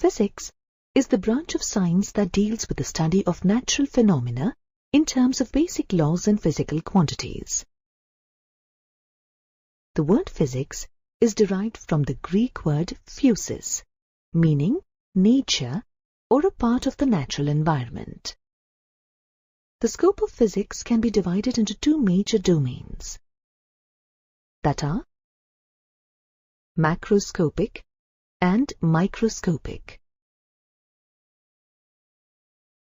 Physics is the branch of science that deals with the study of natural phenomena in terms of basic laws and physical quantities. The word physics is derived from the Greek word physis, meaning nature or a part of the natural environment. The scope of physics can be divided into two major domains, that are macroscopic and microscopic.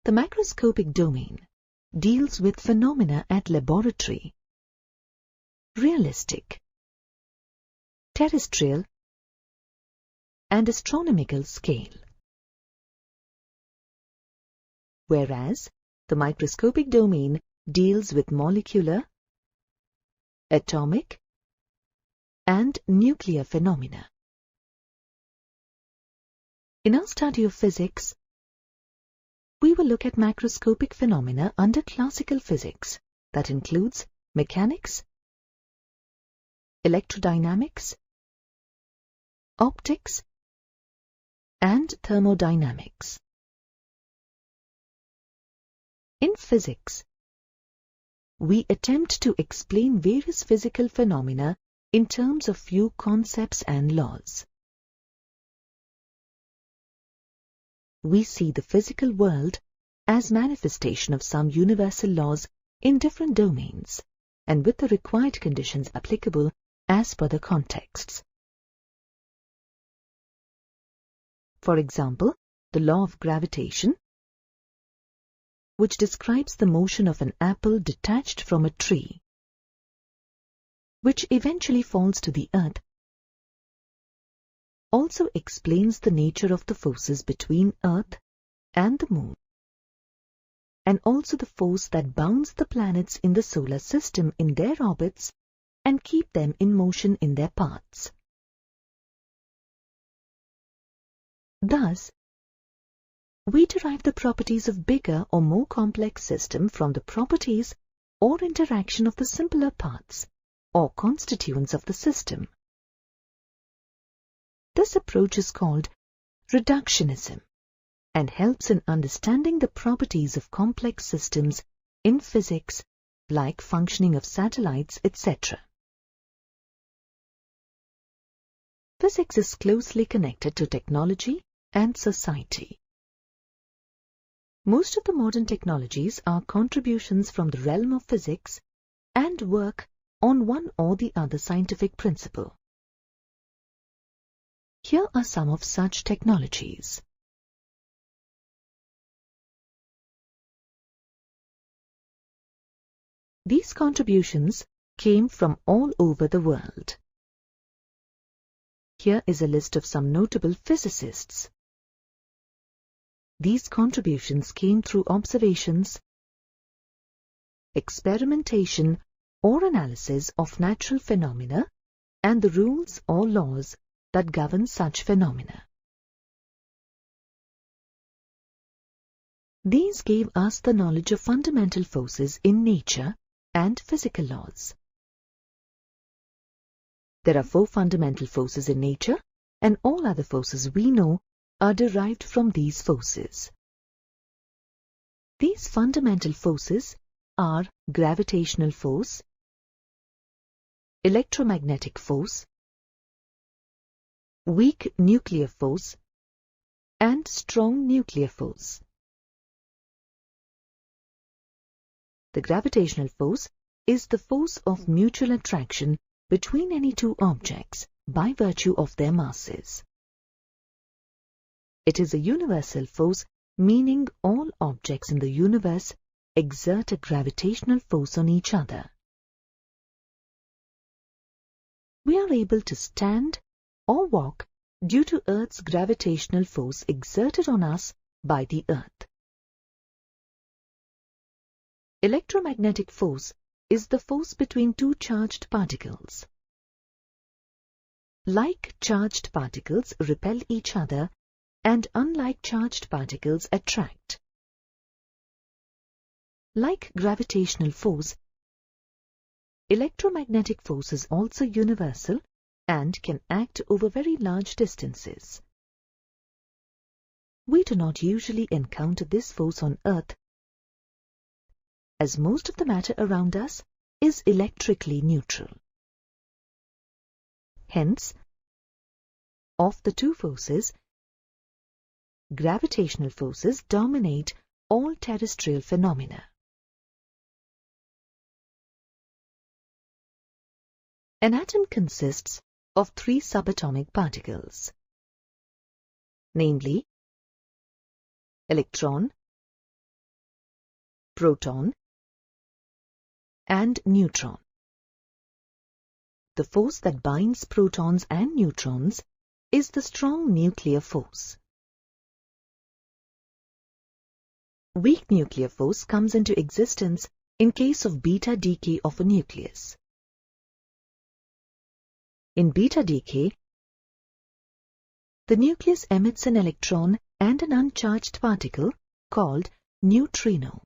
The macroscopic domain deals with phenomena at laboratory, realistic, terrestrial, and astronomical scale, whereas the microscopic domain deals with molecular, atomic, and nuclear phenomena. In our study of physics, we will look at macroscopic phenomena under classical physics, that includes mechanics, electrodynamics, optics, and thermodynamics. In physics, we attempt to explain various physical phenomena in terms of few concepts and laws. We see the physical world as manifestation of some universal laws in different domains and with the required conditions applicable as per the contexts. For example, the law of gravitation, which describes the motion of an apple detached from a tree, which eventually falls to the earth, also explains the nature of the forces between Earth and the Moon, and also the force that bounds the planets in the solar system in their orbits and keep them in motion in their paths. Thus, we derive the properties of bigger or more complex system from the properties or interaction of the simpler parts or constituents of the system. This approach is called reductionism and helps in understanding the properties of complex systems in physics, like functioning of satellites, etc. Physics is closely connected to technology and society. Most of the modern technologies are contributions from the realm of physics and work on one or the other scientific principle. Here are some of such technologies. These contributions came from all over the world. Here is a list of some notable physicists. These contributions came through observations, experimentation or analysis of natural phenomena and the rules or laws that govern such phenomena. These gave us the knowledge of fundamental forces in nature and physical laws. There are 4 fundamental forces in nature, and all other forces we know are derived from these forces. These fundamental forces are gravitational force, electromagnetic force, weak nuclear force, and strong nuclear force. The gravitational force is the force of mutual attraction between any two objects by virtue of their masses. It is a universal force, meaning all objects in the universe exert a gravitational force on each other. We are able to stand or walk due to Earth's gravitational force exerted on us by the Earth. Electromagnetic force is the force between two charged particles. Like charged particles repel each other, and unlike charged particles attract. Like gravitational force, electromagnetic force is also universal and can act over very large distances. we do not usually encounter this force on Earth, as most of the matter around us is electrically neutral. Hence, of the two forces, gravitational forces dominate all terrestrial phenomena. An atom consists of 3 subatomic particles, namely electron, proton, and neutron. The force that binds protons and neutrons is the strong nuclear force. Weak nuclear force comes into existence in case of beta decay of a nucleus. In beta decay, the nucleus emits an electron and an uncharged particle called neutrino.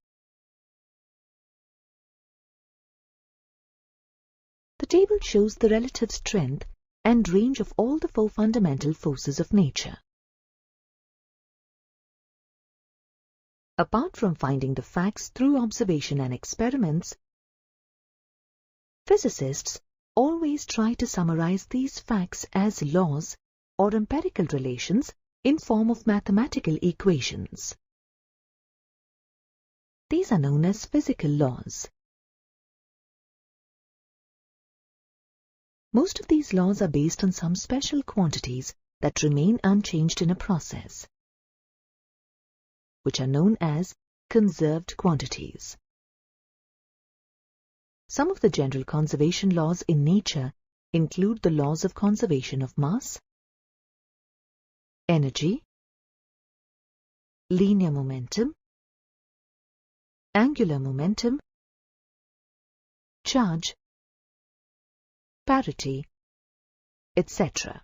The table shows the relative strength and range of all the 4 fundamental forces of nature. Apart from finding the facts through observation and experiments, physicists always try to summarize these facts as laws or empirical relations in form of mathematical equations. These are known as physical laws. Most of these laws are based on some special quantities that remain unchanged in a process, which are known as conserved quantities. Some of the general conservation laws in nature include the laws of conservation of mass, energy, linear momentum, angular momentum, charge, parity, etc.